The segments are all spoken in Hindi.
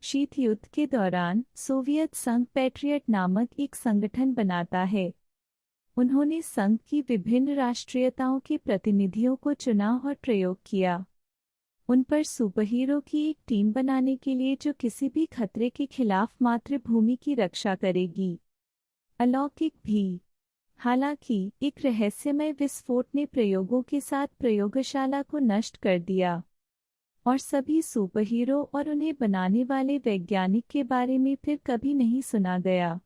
शीत युद्ध के दौरान सोवियत संघ पैट्रियट नामक एक संगठन बनाता है। उन्होंने संघ की विभिन्न राष्ट्रीयताओं के प्रतिनिधियों को चुना और प्रयोग किया। उन पर सुपरहीरो की एक टीम बनाने के लिए जो किसी भी खतरे के खिलाफ मातृभूमि की रक्षा करेगी। अलौकिक भी। हालांकि एक रहस्यमय विस्फोट ने प्रयोगों के साथ प्रयोगशाला को नष्ट कर दिया और सभी सुपरहीरो और उन्हें बनाने वाले वैज्ञानिक के बारे में फिर कभी नहीं सुना गया।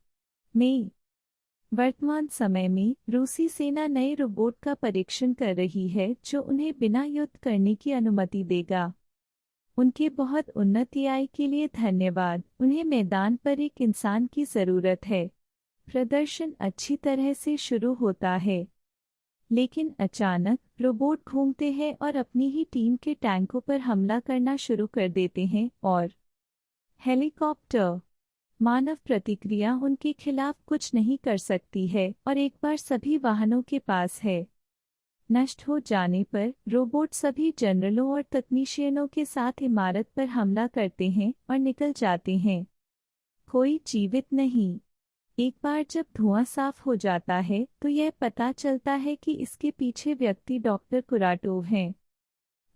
वर्तमान समय में रूसी सेना नए रोबोट का परीक्षण कर रही है जो उन्हें बिना युद्ध करने की अनुमति देगा। उनके बहुत उन्नत एआई के लिए धन्यवाद। उन्हें मैदान पर एक इंसान की जरूरत है। प्रदर्शन अच्छी तरह से शुरू होता है, लेकिन अचानक रोबोट घूमते हैं और अपनी ही टीम के टैंकों पर हमला करना शुरू कर देते हैं और हेलीकॉप्टर मानव प्रतिक्रिया उनके खिलाफ कुछ नहीं कर सकती है और एक बार सभी वाहनों के पास है। नष्ट हो जाने पर रोबोट सभी जनरलों और तकनीशियनों के साथ इमारत पर हमला करते हैं और निकल जाते हैं। कोई जीवित नहीं। एक बार जब धुआं साफ हो जाता है तो यह पता चलता है कि इसके पीछे व्यक्ति डॉक्टर कुराटोव हैं।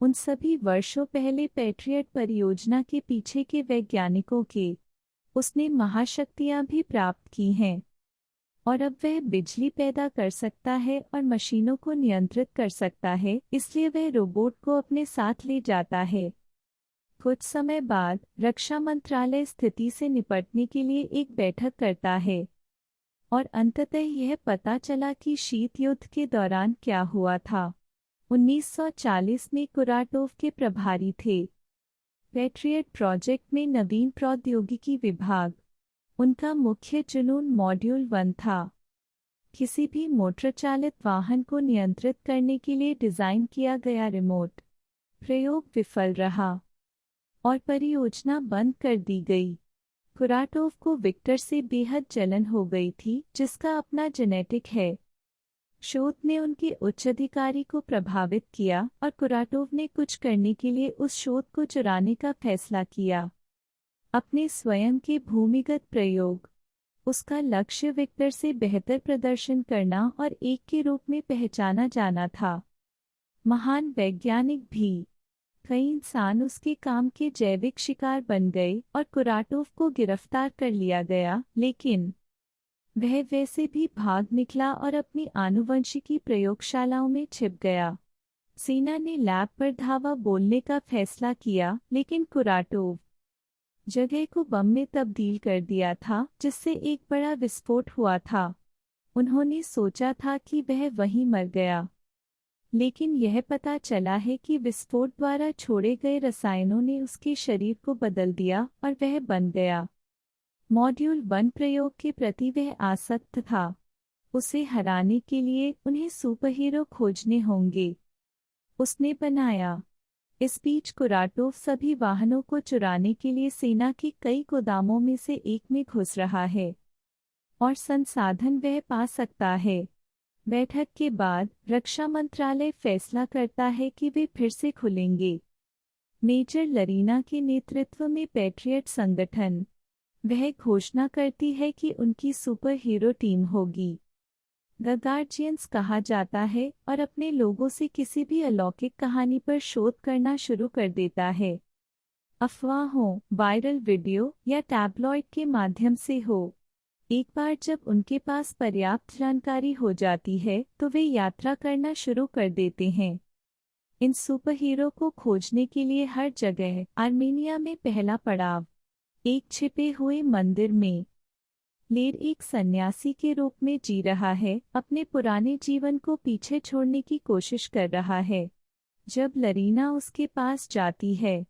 उन सभी वर्षों पहले पैट्रियट परियोजना के पीछे के वैज्ञानिकों के उसने महाशक्तियां भी प्राप्त की हैं और अब वह बिजली पैदा कर सकता है और मशीनों को नियंत्रित कर सकता है, इसलिए वह रोबोट को अपने साथ ले जाता है। कुछ समय बाद रक्षा मंत्रालय स्थिति से निपटने के लिए एक बैठक करता है और अंततः यह पता चला कि शीत युद्ध के दौरान क्या हुआ था। 1940 में कुराटोव के प्रभारी थे पैट्रियट प्रोजेक्ट में नवीन प्रौद्योगिकी विभाग। उनका मुख्य जुनून मॉड्यूल 1 था। किसी भी मोटर चालित वाहन को नियंत्रित करने के लिए डिजाइन किया गया रिमोट प्रयोग विफल रहा और परियोजना बंद कर दी गई। कुराटोव को विक्टर से बेहद जलन हो गई थी, जिसका अपना जेनेटिक है। शोध ने उनके उच्च अधिकारी को प्रभावित किया और कुराटोव ने कुछ करने के लिए उस शोध को चुराने का फैसला किया। अपने स्वयं के भूमिगत प्रयोग। उसका लक्ष्य विक्टर से बेहतर प्रदर्शन करना और एक के रूप में पहचाना जाना था। महान वैज्ञानिक भी। कई इंसान उसके काम के जैविक शिकार बन गए और कुराटोव को गिरफ्तार कर लिया गया, लेकिन वह वैसे भी भाग निकला और अपनी आनुवंशिकी प्रयोगशालाओं में छिप गया। सेना ने लैब पर धावा बोलने का फैसला किया, लेकिन कुराटोव जगह को बम में तब्दील कर दिया था, जिससे एक बड़ा विस्फोट हुआ था। उन्होंने सोचा था कि वह वहीं मर गया, लेकिन यह पता चला है कि विस्फोट द्वारा छोड़े गए रसायनों ने उसके शरीर को बदल दिया और वह बन गया। मॉड्यूल 1 प्रयोग के प्रति वह आसक्त था। उसे हराने के लिए उन्हें सुपरहीरो खोजने होंगे। उसने बनाया। इस बीच कुराटोव सभी वाहनों को चुराने के लिए सेना के कई गोदामों में से एक में घुस रहा है और संसाधन वह पा सकता है। बैठक के बाद रक्षा मंत्रालय फैसला करता है कि वे फिर से खुलेंगे। मेजर लरीना के नेतृत्व में पैट्रियट संगठन। वह घोषणा करती है कि उनकी सुपर हीरो टीम होगी। द गार्जियंस कहा जाता है और अपने लोगों से किसी भी अलौकिक कहानी पर शोध करना शुरू कर देता है। अफवाहों, वायरल वीडियो या टैबलॉइड के माध्यम से हो। एक बार जब उनके पास पर्याप्त जानकारी हो जाती है तो वे यात्रा करना शुरू कर देते हैं। इन सुपरहीरो को खोजने के लिए हर जगह। आर्मेनिया में पहला पड़ाव। एक छिपे हुए मंदिर में लेर एक सन्यासी के रूप में जी रहा है, अपने पुराने जीवन को पीछे छोड़ने की कोशिश कर रहा है। जब लरीना उसके पास जाती है।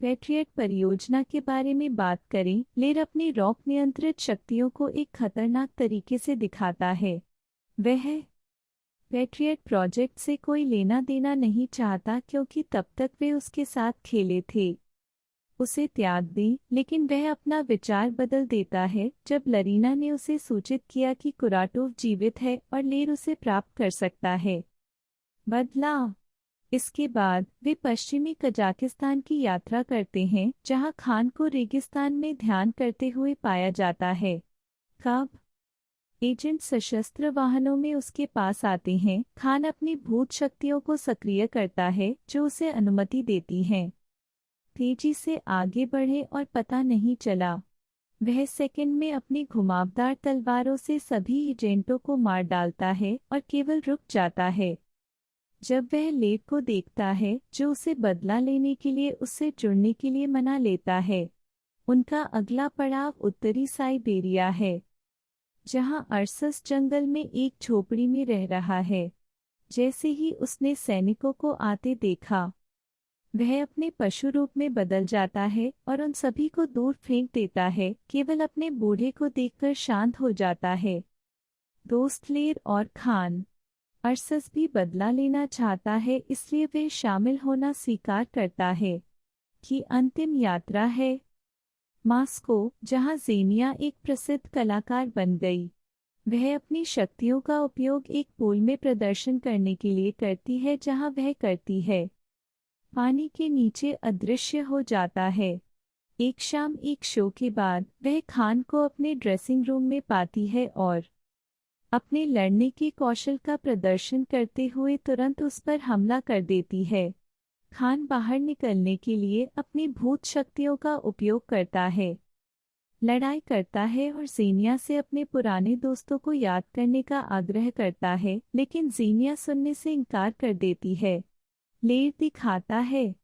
पैट्रियट परियोजना के बारे में बात करें। लेर अपनी रॉक नियंत्रित शक्तियों को एक खतरनाक तरीके से दिखाता है। वह पैट्रियट प्रोजेक्ट से कोई लेना देना नहीं चाहता क्योंकि तब तक वे उसके साथ खेले थे। उसे त्याग दें, लेकिन वह अपना विचार बदल देता है जब लरीना ने उसे सूचित किया कि कुराटोव जीवित है और लेर उसे प्राप्त कर सकता है। बदलाव। इसके बाद वे पश्चिमी कजाकिस्तान की यात्रा करते हैं, जहां खान को रेगिस्तान में ध्यान करते हुए पाया जाता है। कब एजेंट सशस्त्र वाहनों में उसके पास आते हैं, खान अपनी भूत शक्तियों को सक्रिय करता है जो उसे अनुमति देती हैं तेजी से आगे बढ़े और पता नहीं चला। वह सेकंड में अपनी घुमावदार तलवारों से सभी एजेंटों को मार डालता है और केवल रुक जाता है जब वह लेक को देखता है, जो उसे बदला लेने के लिए उससे जुड़ने के लिए मना लेता है। उनका अगला पड़ाव उत्तरी साइबेरिया है, जहां अरसस जंगल में एक झोपड़ी में रह रहा है। जैसे ही उसने सैनिकों को आते देखा, वह अपने पशु रूप में बदल जाता है और उन सभी को दूर फेंक देता है, केवल अपने बूढ़े को देखकर शांत हो जाता है। दोस्त लेर और खान अरसस भी बदला लेना चाहता है, इसलिए वह शामिल होना स्वीकार करता है। कि अंतिम यात्रा है मास्को, जहां ज़ेनिया एक प्रसिद्ध कलाकार बन गई। वह अपनी शक्तियों का उपयोग एक पूल में प्रदर्शन करने के लिए करती है, जहां वह करती है पानी के नीचे अदृश्य हो जाता है। एक शाम एक शो के बाद वह खान को अपने ड्रेसिंग रूम में पाती है और अपने लड़ने के कौशल का प्रदर्शन करते हुए तुरंत उस पर हमला कर देती है। खान बाहर निकलने के लिए अपनी भूत शक्तियों का उपयोग करता है, लड़ाई करता है और ज़ेनिया से अपने पुराने दोस्तों को याद करने का आग्रह करता है, लेकिन ज़ेनिया सुनने से इनकार कर देती है। लेर दिखाता है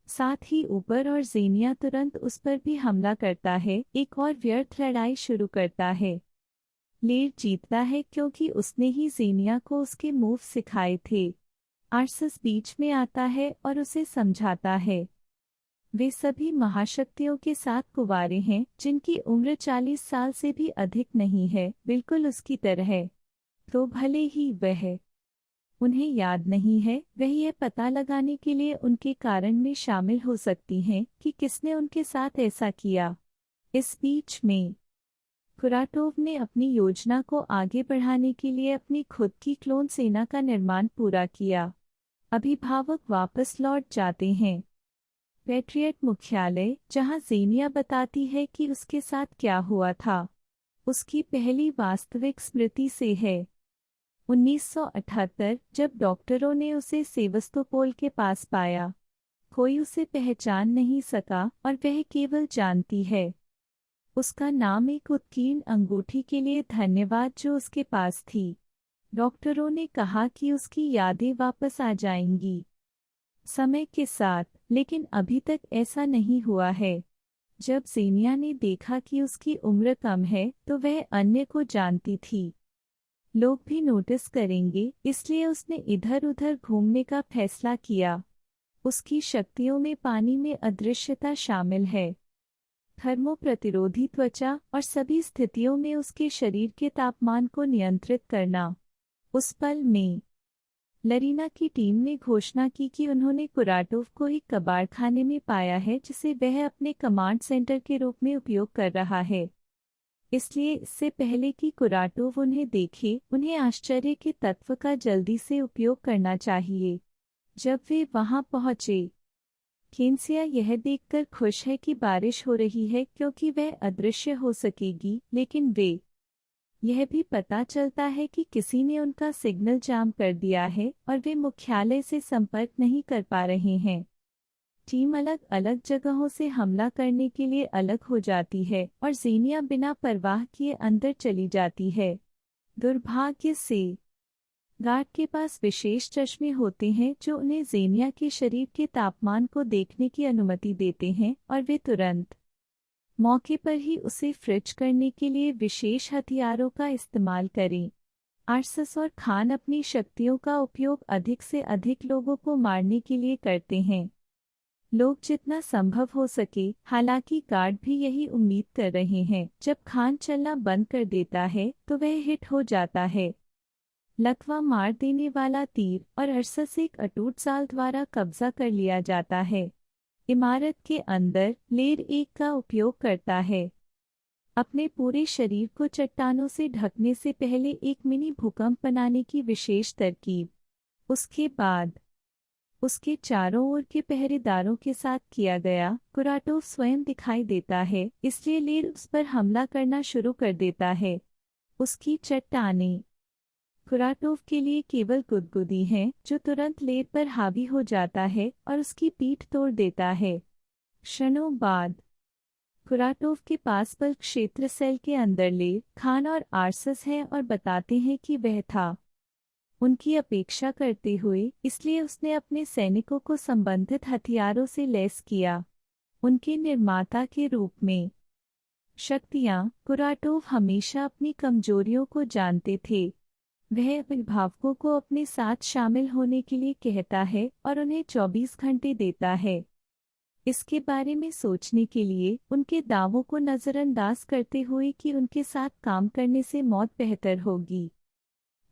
साथ ही ऊपर और ज़ेनिया तुरंत उस पर भी हमला करता है, एक और व्यर्थ लड़ाई शुरू करता है। लेर जीतता है क्योंकि उसने ही ज़ेनिया को उसके मूव सिखाए थे। अरसस बीच में आता है और उसे समझाता है। वे सभी महाशक्तियों के साथ कुंवारे हैं, जिनकी उम्र 40 साल से भी अधिक नहीं है, बिल्कुल उसकी तरह। तो भले ही वह उन्हें याद नहीं है, वह यह पता लगाने के लिए उनके कारण में शामिल हो सकती हैं कि किसने उनके साथ ऐसा किया। इस बीच में कुराटोव ने अपनी योजना को आगे बढ़ाने के लिए अपनी खुद की क्लोन सेना का निर्माण पूरा किया। अभिभावक वापस लौट जाते हैं पेट्रियट मुख्यालय, जहां ज़ेनिया बताती है कि उसके साथ क्या हुआ था। उसकी पहली वास्तविक स्मृति से है 1978, जब डॉक्टरों ने उसे सेवस्तोपोल के पास पाया। कोई उसे पहचान नहीं सका और वह केवल जानती है उसका नाम एक उत्कीर्ण अंगूठी के लिए धन्यवाद जो उसके पास थी। डॉक्टरों ने कहा कि उसकी यादें वापस आ जाएंगी समय के साथ, लेकिन अभी तक ऐसा नहीं हुआ है। जब ज़ेनिया ने देखा कि उसकी उम्र कम है, तो वह अन्य को जानती थी। लोग भी नोटिस करेंगे, इसलिए उसने इधर-उधर घूमने का फैसला किया। उसकी शक्तियों में पानी में अदृश्यता शामिल है, थर्मो प्रतिरोधी त्वचा और सभी स्थितियों में उसके शरीर के तापमान को नियंत्रित करना। उस पल में लरीना की टीम ने घोषणा की कि उन्होंने कुराटोव को एक कबाड़खाने में पाया है, जिसे वह अपने कमांड सेंटर के रूप में उपयोग कर रहा है। इसलिए इससे पहले कि कुराटोव उन्हें देखे, उन्हें आश्चर्य के तत्व का जल्दी से उपयोग करना चाहिए। जब वे वहां पहुंचे, केन्सिया यह देखकर खुश है कि बारिश हो रही है क्योंकि वह अदृश्य हो सकेगी, लेकिन वे यह भी पता चलता है कि किसी ने उनका सिग्नल जाम कर दिया है और वे मुख्यालय से संपर्क नहीं कर पा रहे हैं। टीम अलग अलग जगहों से हमला करने के लिए अलग हो जाती है और ज़ेनिया बिना परवाह किए अंदर चली जाती है। दुर्भाग्य से गार्ड के पास विशेष चश्मे होते हैं जो उन्हें ज़ेनिया के शरीर के तापमान को देखने की अनुमति देते हैं और वे तुरंत मौके पर ही उसे फ्रिज करने के लिए विशेष हथियारों का इस्तेमाल करें। अरसस और खान अपनी शक्तियों का उपयोग अधिक से अधिक लोगों को मारने के लिए करते हैं, लोग जितना संभव हो सके। हालांकि गार्ड भी यही उम्मीद कर रहे हैं। जब खान चलना बंद कर देता है तो वह हिट हो जाता है। लकवा मार देने वाला तीर और अरसस एक अटूट साल द्वारा कब्जा कर लिया जाता है। इमारत के अंदर लेर एक का उपयोग करता है, अपने पूरे शरीर को चट्टानों से ढकने से पहले एक मिनी भूकंप बनाने की विशेष तरकीब। उसके बाद उसके चारों ओर के पहरेदारों के साथ किया गया। कुराटोव स्वयं दिखाई देता है, इसलिए लेर उस पर हमला करना शुरू कर देता है। उसकी चट्टानें कुराटोव के लिए केवल गुदगुदी हैं, जो तुरंत लेर पर हावी हो जाता है और उसकी पीठ तोड़ देता है। क्षणों बाद कुराटोव के पास बल क्षेत्र सेल के अंदर लेर, खान और आर्सस हैं और बताते हैं कि वह था उनकी अपेक्षा करते हुए, इसलिए उसने अपने सैनिकों को संबंधित हथियारों से लैस किया। उनके निर्माता के रूप में शक्तियाँ कुराटोव हमेशा अपनी कमजोरियों को जानते थे। वह अभिभावकों को अपने साथ शामिल होने के लिए कहता है और उन्हें 24 घंटे देता है इसके बारे में सोचने के लिए, उनके दावों को नज़रअंदाज करते हुए कि उनके साथ काम करने से मौत बेहतर होगी।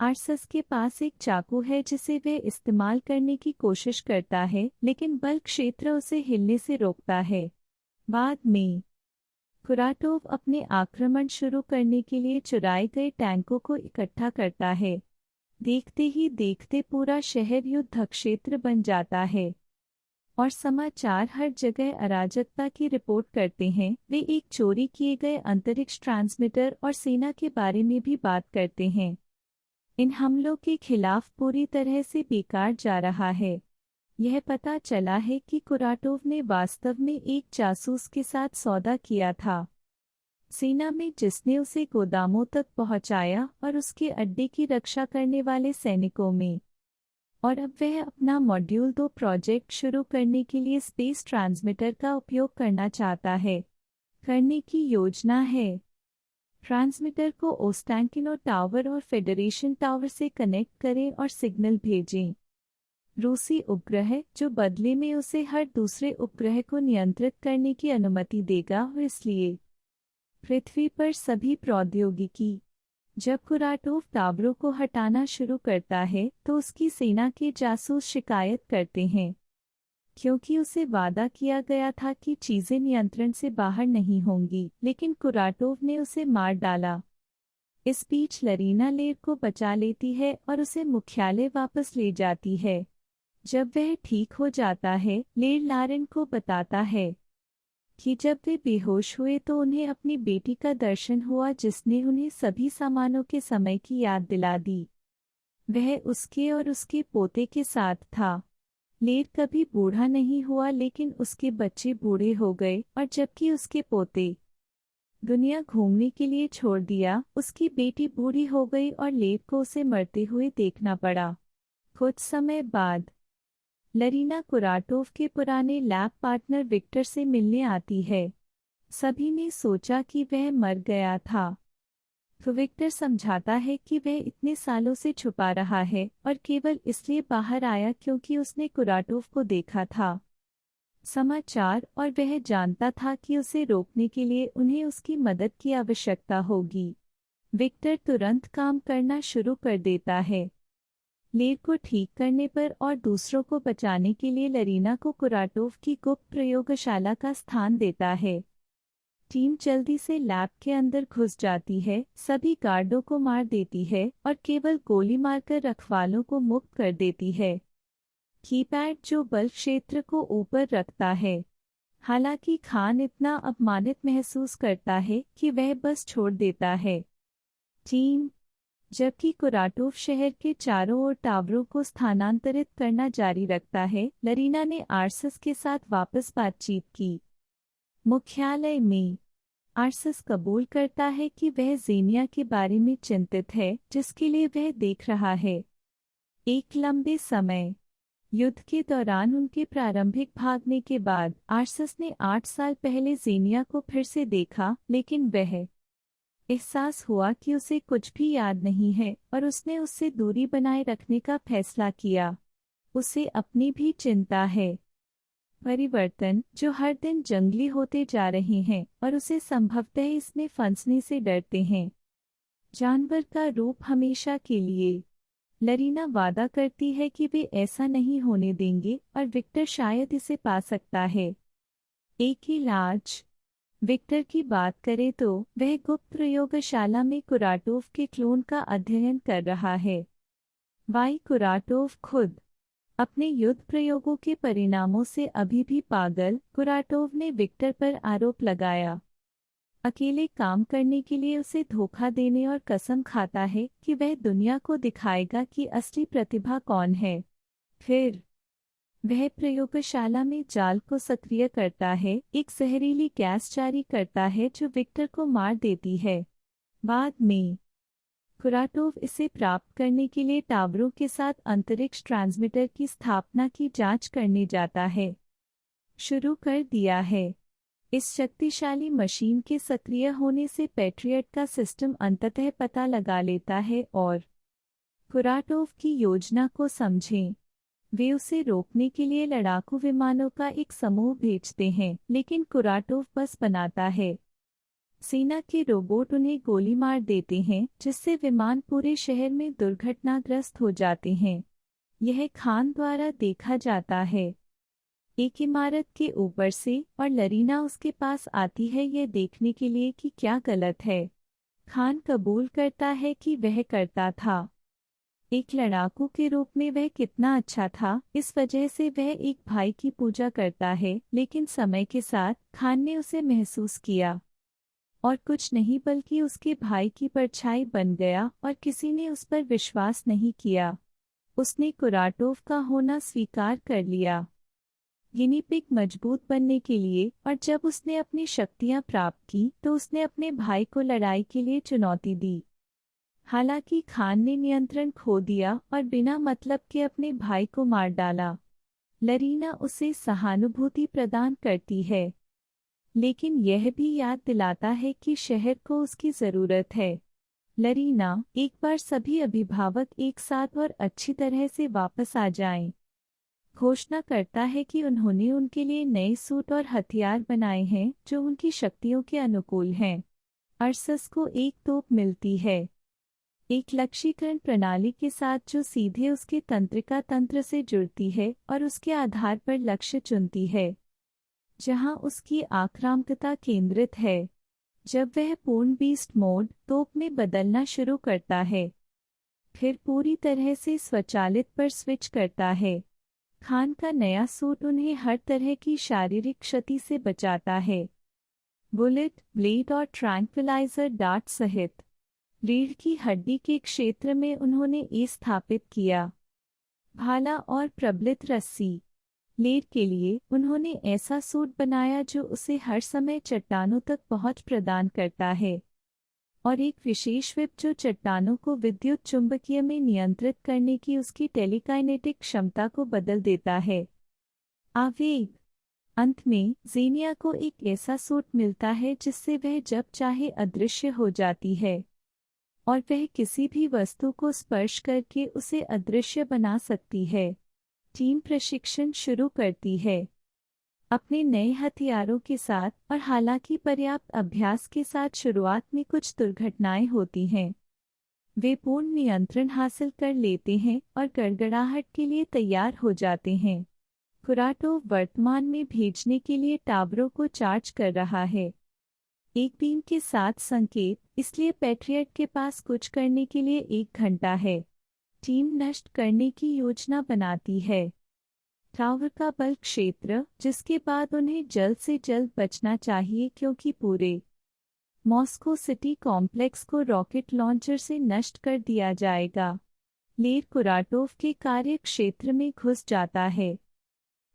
आर्सस के पास एक चाकू है जिसे वह इस्तेमाल करने की कोशिश करता है, लेकिन बल क्षेत्र उसे हिलने से रोकता है। बाद में कुराटोव अपने आक्रमण शुरू करने के लिए चुराए गए टैंकों को इकट्ठा करता है। देखते ही देखते पूरा शहर युद्ध क्षेत्र बन जाता है और समाचार हर जगह अराजकता की रिपोर्ट करते हैं। वे एक चोरी किए गए अंतरिक्ष ट्रांसमीटर और सेना के बारे में भी बात करते हैं। इन हमलों के खिलाफ पूरी तरह से बेकार जा रहा है। यह पता चला है कि कुराटोव ने वास्तव में एक जासूस के साथ सौदा किया था, सेना में जिसने उसे गोदामों तक पहुंचाया और उसके अड्डे की रक्षा करने वाले सैनिकों में। और अब वह अपना मॉड्यूल 2 प्रोजेक्ट शुरू करने के लिए स्पेस ट्रांसमीटर का उपयोग करना चाहता है। करने की योजना है ट्रांसमीटर को ओस्टैंकिनो टावर और फेडरेशन टावर से कनेक्ट करें और सिग्नल भेजें। रूसी उपग्रह, जो बदले में उसे हर दूसरे उपग्रह को नियंत्रित करने की अनुमति देगा, और इसलिए पृथ्वी पर सभी प्रौद्योगिकी। जब कुराटोव टावरों को हटाना शुरू करता है तो उसकी सेना के जासूस शिकायत करते हैं, क्योंकि उसे वादा किया गया था कि चीजें नियंत्रण से बाहर नहीं होंगी, लेकिन कुराटोव ने उसे मार डाला। इस बीच लरीना लेर को बचा लेती है और उसे मुख्यालय वापस ले जाती है। जब वह ठीक हो जाता है, लेर लारेन को बताता है कि जब वे बेहोश हुए तो उन्हें अपनी बेटी का दर्शन हुआ, जिसने उन्हें सभी सामानों के समय की याद दिला दी। वह उसके और उसके पोते के साथ था। लेर कभी बूढ़ा नहीं हुआ, लेकिन उसके बच्चे बूढ़े हो गए, और जबकि उसके पोते दुनिया घूमने के लिए छोड़ दिया, उसकी बेटी बूढ़ी हो गई और लेर को उसे मरते हुए देखना पड़ा। कुछ समय बाद लरीना कुराटोव के पुराने लैब पार्टनर विक्टर से मिलने आती है। सभी ने सोचा कि वह मर गया था, तो विक्टर समझाता है कि वह इतने सालों से छुपा रहा है और केवल इसलिए बाहर आया क्योंकि उसने कुराटोव को देखा था समाचार, और वह जानता था कि उसे रोकने के लिए उन्हें उसकी मदद की आवश्यकता होगी। विक्टर तुरंत काम करना शुरू कर देता है। लेर को ठीक करने पर और दूसरों को बचाने के लिए लरीना को कुराटोव की गुप्त प्रयोगशाला का स्थान देता है। टीम जल्दी से लैब के अंदर घुस जाती है, सभी गार्डों को मार देती है और केवल गोली मारकर रखवालों को मुक्त कर देती है। कीपैड जो बल क्षेत्र को ऊपर रखता है। हालांकि खान इतना अपमानित महसूस करता है कि वह बस छोड़ देता है। टीम जबकि कुराटोव शहर के चारों ओर टावरों को स्थानांतरित करना जारी रखता है, लरीना ने आर्सस के साथ वापस बातचीत की। मुख्यालय में आर्सस कबूल करता है कि वह ज़ेनिया के बारे में चिंतित है, जिसके लिए वह देख रहा है। एक लंबे समय युद्ध के दौरान उनके प्रारंभिक भागने के बाद आर्सस ने 8 साल पहले ज़ेनिया को फिर से देखा, लेकिन वह एहसास हुआ कि उसे कुछ भी याद नहीं है और उसने उससे दूरी बनाए रखने का फैसला किया। उसे अपनी भी चिंता है। परिवर्तन जो हर दिन जंगली होते जा रहे हैं और उसे संभवतः इसमें फंसने से डरते हैं। जानवर का रूप हमेशा के लिए। लरीना वादा करती है कि वे ऐसा नहीं होने देंगे और विक्टर शायद इसे पा सकता है। एक इलाज विक्टर की बात करें तो वह गुप्त प्रयोगशाला में कुराटोव के क्लोन का अध्ययन कर रहा है। वाई कुराटोव खुद अपने युद्ध प्रयोगों के परिणामों से अभी भी पागल, कुराटोव ने विक्टर पर आरोप लगाया। अकेले काम करने के लिए उसे धोखा देने और कसम खाता है कि वह दुनिया को दिखाएगा कि असली प्रतिभा कौन है। फिर वह प्रयोगशाला में जाल को सक्रिय करता है, एक जहरीली गैस जारी करता है जो विक्टर को मार देती है। बाद में कुराटोव इसे प्राप्त करने के लिए टावरों के साथ अंतरिक्ष ट्रांसमीटर की स्थापना की जांच करने जाता है। शुरू कर दिया है। इस शक्तिशाली मशीन के सक्रिय होने से पैट्रियट का सिस्टम अंततः पता लगा लेता है और कुराटोव की योजना को समझें। वे उसे रोकने के लिए लड़ाकू विमानों का एक समूह भेजते हैं, लेकिन कुराटोव बस बनाता है। सेना के रोबोट उन्हें गोली मार देते हैं, जिससे विमान पूरे शहर में दुर्घटनाग्रस्त हो जाते हैं। यह खान द्वारा देखा जाता है, एक इमारत के ऊपर से, और लरीना उसके पास आती है यह देखने के लिए कि क्या गलत है। खान कबूल करता है कि वह करता था। एक लड़ाकू के रूप में वह कितना अच्छा था, इस वजह से वह एक भाई की पूजा करता है, लेकिन समय के साथ खान ने उसे महसूस किया और कुछ नहीं बल्कि उसके भाई की परछाई बन गया और किसी ने उस पर विश्वास नहीं किया। उसने कुराटोव का होना स्वीकार कर लिया, गिनी पिग मजबूत बनने के लिए, और जब उसने अपनी शक्तियां प्राप्त की तो उसने अपने भाई को लड़ाई के लिए चुनौती दी। हालांकि खान ने नियंत्रण खो दिया और बिना मतलब के अपने भाई को मार डाला। लरीना उसे सहानुभूति प्रदान करती है, लेकिन यह भी याद दिलाता है कि शहर को उसकी ज़रूरत है। लरीना, एक बार सभी अभिभावक एक साथ और अच्छी तरह से वापस आ जाएं, घोषणा करता है कि उन्होंने उनके लिए नए सूट और हथियार बनाए हैं जो उनकी शक्तियों के अनुकूल हैं। अर्सस को एक तोप मिलती है, एक लक्ष्यीकरण प्रणाली के साथ जो सीधे उसके तंत्रिका तंत्र से जुड़ती है और उसके आधार पर लक्ष्य चुनती है जहां उसकी आक्रामकता केंद्रित है। जब वह पूर्ण बीस्ट मोड तोप में बदलना शुरू करता है, फिर पूरी तरह से स्वचालित पर स्विच करता है। खान का नया सूट उन्हें हर तरह की शारीरिक क्षति से बचाता है, बुलेट, ब्लेड और ट्रैंक्विलाइजर डार्ट सहित। रीढ़ की हड्डी के क्षेत्र में उन्होंने स्थापित किया भाला और प्रबलित रस्सी। लेर के लिए उन्होंने ऐसा सूट बनाया जो उसे हर समय चट्टानों तक पहुंच प्रदान करता है, और एक विशेष विप जो चट्टानों को विद्युत चुंबकीय में नियंत्रित करने की उसकी टेलीकाइनेटिक क्षमता को बदल देता है। आवेग। अंत में ज़ेनिया को एक ऐसा सूट मिलता है जिससे वह जब चाहे अदृश्य हो जाती है, और वह किसी भी वस्तु को स्पर्श करके उसे अदृश्य बना सकती है। टीम प्रशिक्षण शुरू करती है अपने नए हथियारों के साथ, और हालांकि पर्याप्त अभ्यास के साथ शुरुआत में कुछ दुर्घटनाएं होती हैं, वे पूर्ण नियंत्रण हासिल कर लेते हैं और गड़गड़ाहट के लिए तैयार हो जाते हैं। कुराटोव वर्तमान में भेजने के लिए टावरों को चार्ज कर रहा है, एक बीम के साथ संकेत, इसलिए पैट्रियट के पास कुछ करने के लिए 1 घंटा है। टीम नष्ट करने की योजना बनाती है टावर का बल क्षेत्र, जिसके बाद उन्हें जल्द से जल्द बचना चाहिए क्योंकि पूरे मॉस्को सिटी कॉम्प्लेक्स को रॉकेट लॉन्चर से नष्ट कर दिया जाएगा। लेर कुराटोव के कार्य क्षेत्र में घुस जाता है,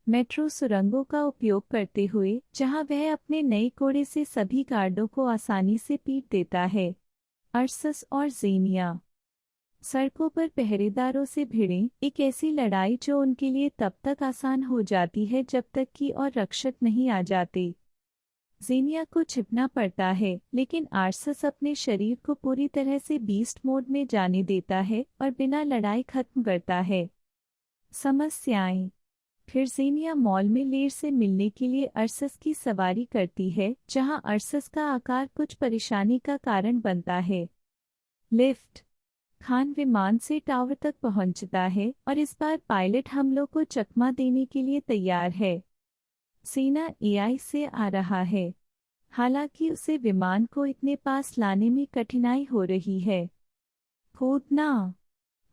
मेट्रो सुरंगों का उपयोग करते हुए, जहां वह अपने नए कोड़े से सभी गार्डों को आसानी से पीट देता है। अर्सस और ज़ेनिया सड़कों पर पहरेदारों से भिड़ें, एक ऐसी लड़ाई जो उनके लिए तब तक आसान हो जाती है जब तक कि और रक्षक नहीं आ जाते। ज़ेनिया को छिपना पड़ता है, लेकिन आर्सस अपने शरीर को पूरी तरह से बीस्ट मोड में जाने देता है और बिना लड़ाई खत्म करता है। समस्याएं। फिर ज़ेनिया मॉल में लेर से मिलने के लिए अर्सस की सवारी करती है, जहां अर्सस का आकार कुछ परेशानी का कारण बनता है। लिफ्ट। खान विमान से टावर तक पहुंचता है और इस बार पायलट हमलों को चकमा देने के लिए तैयार है। सेना एआई से आ रहा है, हालांकि उसे विमान को इतने पास लाने में कठिनाई हो रही है। कूदना।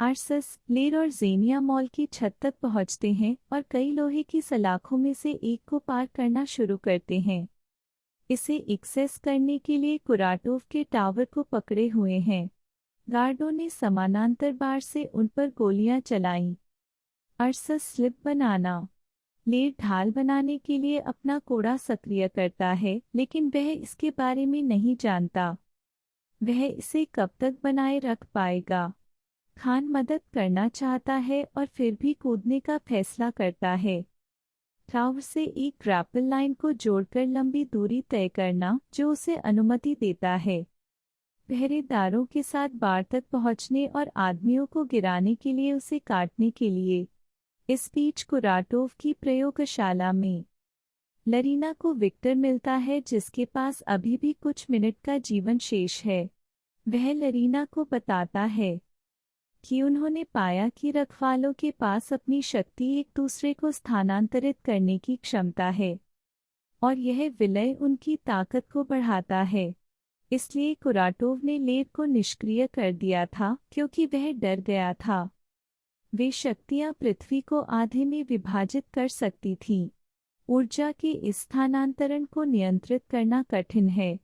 आर्सस, लेर और जेनिया मॉल की छत तक पहुंचते हैं और कई लोहे की सलाखों में से एक को पार करना शुरू करते हैं। इसे एक्सेस करने के लिए कुराटोव के टावर को पकड़े हुए हैं। गार्डों ने समानांतर बार से उन पर गोलियां चलाईं। आर्सस स्लिप बनाना। लेर ढाल बनाने के लिए अपना कोड़ा सक्रिय करता है, लेकिन वह इसके बारे में नहीं जानता। वह इसे कब तक बनाए रख पाएगा। खान मदद करना चाहता है और फिर भी कूदने का फैसला करता है। टावर से एक ग्रैपल लाइन को जोड़कर लंबी दूरी तय करना जो उसे अनुमति देता है पहरेदारों के साथ बार तक पहुंचने और आदमियों को गिराने के लिए उसे काटने के लिए। इस बीच कुराटोव की प्रयोगशाला में लरीना को विक्टर मिलता है, जिसके पास अभी भी कुछ मिनट का जीवन शेष है। वह लरीना को बताता है कि उन्होंने पाया कि रखवालों के पास अपनी शक्ति एक दूसरे को स्थानांतरित करने की क्षमता है और यह विलय उनकी ताकत को बढ़ाता है। इसलिए कुराटोव ने लेर को निष्क्रिय कर दिया था क्योंकि वह डर गया था। वे शक्तियां पृथ्वी को आधे में विभाजित कर सकती थीं। ऊर्जा के इस स्थानांतरण को नियंत्रित करना कठिन है,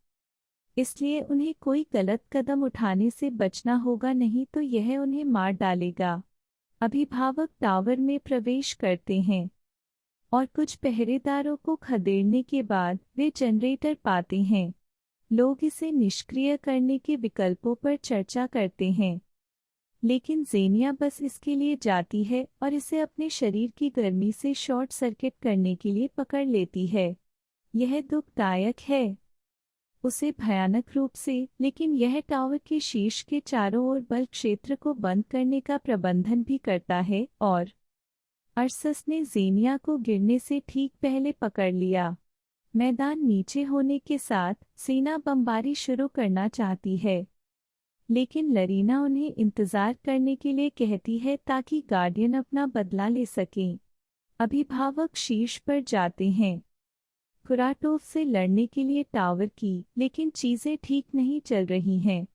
इसलिए उन्हें कोई गलत कदम उठाने से बचना होगा, नहीं तो यह उन्हें मार डालेगा। अभिभावक टावर में प्रवेश करते हैं और कुछ पहरेदारों को खदेड़ने के बाद वे जनरेटर पाते हैं। लोग इसे निष्क्रिय करने के विकल्पों पर चर्चा करते हैं, लेकिन जेनिया बस इसके लिए जाती है और इसे अपने शरीर की गर्मी से शॉर्ट सर्किट करने के लिए पकड़ लेती है। यह दुखदायक है उसे भयानक रूप से, लेकिन यह टावर के शीर्ष के चारों ओर बल क्षेत्र को बंद करने का प्रबंधन भी करता है और आर्सस ने जेनिया को गिरने से ठीक पहले पकड़ लिया। मैदान नीचे होने के साथ सेना बमबारी शुरू करना चाहती है, लेकिन लरीना उन्हें इंतजार करने के लिए कहती है ताकि गार्डियन अपना बदला ले सकें। अभिभावक शीर्ष पर जाते हैं कुराटोव से लड़ने के लिए टावर की, लेकिन चीजें ठीक नहीं चल रही हैं।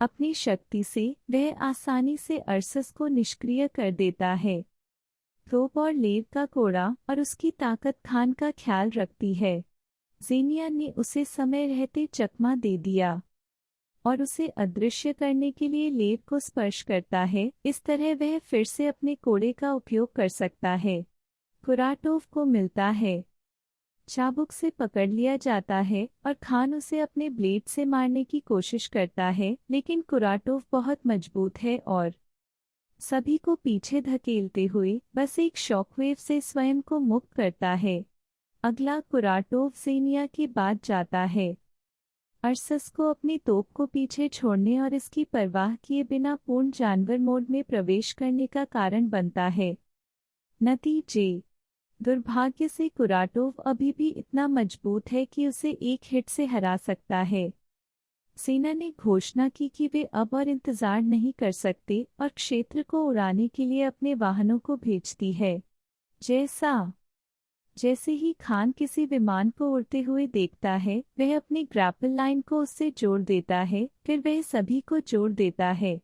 अपनी शक्ति से वह आसानी से आर्सस को निष्क्रिय कर देता है। तोप और लेर का कोड़ा और उसकी ताकत खान का ख्याल रखती है। जेनिया ने उसे समय रहते चकमा दे दिया और उसे अदृश्य करने के लिए लेर को स्पर्श करता है। इस तरह वह फिर से अपने कोड़े का उपयोग कर सकता है। कुराटोव को मिलता है। चाबुक से पकड़ लिया जाता है और खान उसे अपने ब्लेड से मारने की कोशिश करता है, लेकिन कुराटोव बहुत मजबूत है और सभी को पीछे धकेलते हुए बस एक शॉकवेव से स्वयं को मुक्त करता है। अगला कुराटोव जेनिया के बाद जाता है। आर्सस को अपनी तोप को पीछे छोड़ने और इसकी परवाह किए बिना पूर्ण जानवर मोड में प्रवेश करने का कारण बनता है। नतीजे दुर्भाग्य से कुराटोव अभी भी इतना मजबूत है कि उसे एक हिट से हरा सकता है। सेना ने घोषणा की कि वे अब और इंतजार नहीं कर सकते और क्षेत्र को उड़ाने के लिए अपने वाहनों को भेजती है। जैसे ही खान किसी विमान को उड़ते हुए देखता है, वह अपनी ग्रैपल लाइन को उससे जोड़ देता है, फिर वह सभी को जोड़ देता है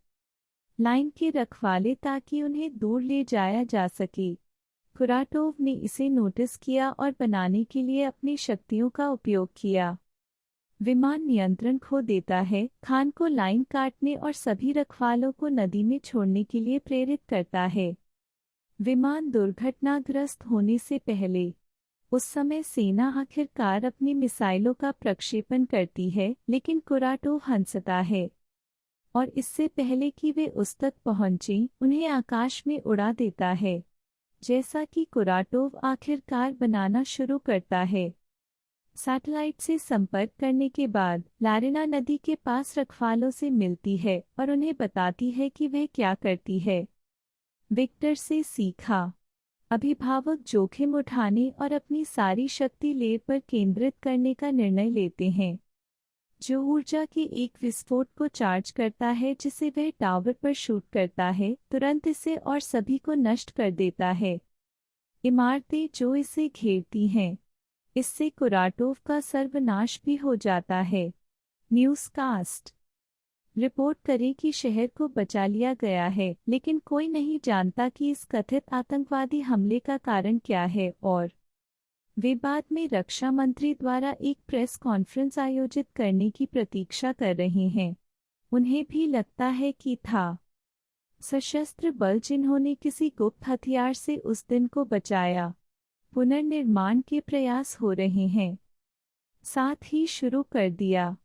लाइन के रखवाले ताकि उन्हें दूर ले जाया जा सके। कुराटोव ने इसे नोटिस किया और बनाने के लिए अपनी शक्तियों का उपयोग किया। विमान नियंत्रण खो देता है, खान को लाइन काटने और सभी रखवालों को नदी में छोड़ने के लिए प्रेरित करता है। विमान दुर्घटनाग्रस्त होने से पहले उस समय सेना आखिरकार अपनी मिसाइलों का प्रक्षेपण करती है, लेकिन कुराटोव हंसता है और इससे पहले कि वे उस तक पहुंचें, उन्हें आकाश में उड़ा देता है। जैसा कि कुराटोव आखिरकार बनाना शुरू करता है। सैटेलाइट से संपर्क करने के बाद लारिना नदी के पास रखवालों से मिलती है और उन्हें बताती है कि वह क्या करती है। विक्टर से सीखा। अभिभावक जोखिम उठाने और अपनी सारी शक्ति लेर पर केंद्रित करने का निर्णय लेते हैं, जो ऊर्जा के एक विस्फोट को चार्ज करता है जिसे वह टावर पर शूट करता है, तुरंत इसे और सभी को नष्ट कर देता है। इमारतें जो इसे घेरती हैं, इससे कुराटोव का सर्वनाश भी हो जाता है। न्यूज़कास्ट। रिपोर्ट करें कि शहर को बचा लिया गया है, लेकिन कोई नहीं जानता कि इस कथित आतंकवादी हमले का कारण क्या है और वे बाद में रक्षा मंत्री द्वारा एक प्रेस कॉन्फ्रेंस आयोजित करने की प्रतीक्षा कर रहे हैं। उन्हें भी लगता है कि था सशस्त्र बल जिन्होंने किसी गुप्त हथियार से उस दिन को बचाया। पुनर्निर्माण के प्रयास हो रहे हैं, साथ ही शुरू कर दिया।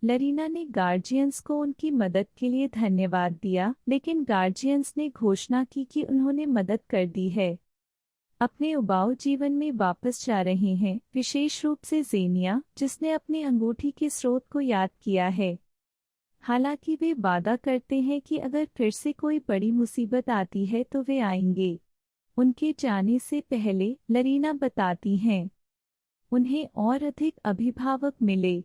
लरीना ने गार्जियंस को उनकी मदद के लिए धन्यवाद दिया, लेकिन गार्जियंस ने घोषणा की कि उन्होंने मदद कर दी है। अपने उबाऊ जीवन में वापस जा रहे हैं, विशेष रूप से ज़ेनिया, जिसने अपनी अंगूठी के स्रोत को याद किया है। हालांकि वे वादा करते हैं कि अगर फिर से कोई बड़ी मुसीबत आती है तो वे आएंगे। उनके जाने से पहले लरीना बताती हैं, उन्हें और अधिक अभिभावक मिले।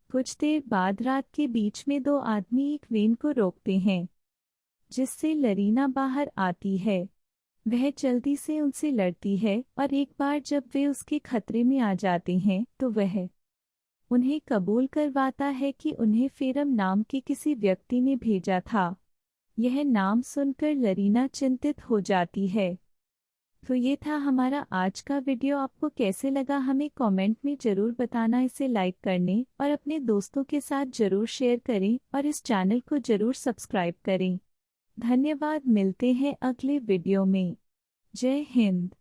कुछ देर बाद रात के बीच में दो आदमी एक वेन को रोकते हैं, जिससे लरीना बाहर आती है। वह जल्दी से उनसे लड़ती है और एक बार जब वे उसके खतरे में आ जाते हैं तो वह उन्हें कबूल करवाता है कि उन्हें फेरम नाम के किसी व्यक्ति ने भेजा था। यह नाम सुनकर लरीना चिंतित हो जाती है। तो ये था हमारा आज का वीडियो। आपको कैसे लगा हमें कमेंट में ज़रूर बताना। इसे लाइक करने और अपने दोस्तों के साथ ज़रूर शेयर करें और इस चैनल को ज़रूर सब्सक्राइब करें। धन्यवाद। मिलते हैं अगले वीडियो में। जय हिंद।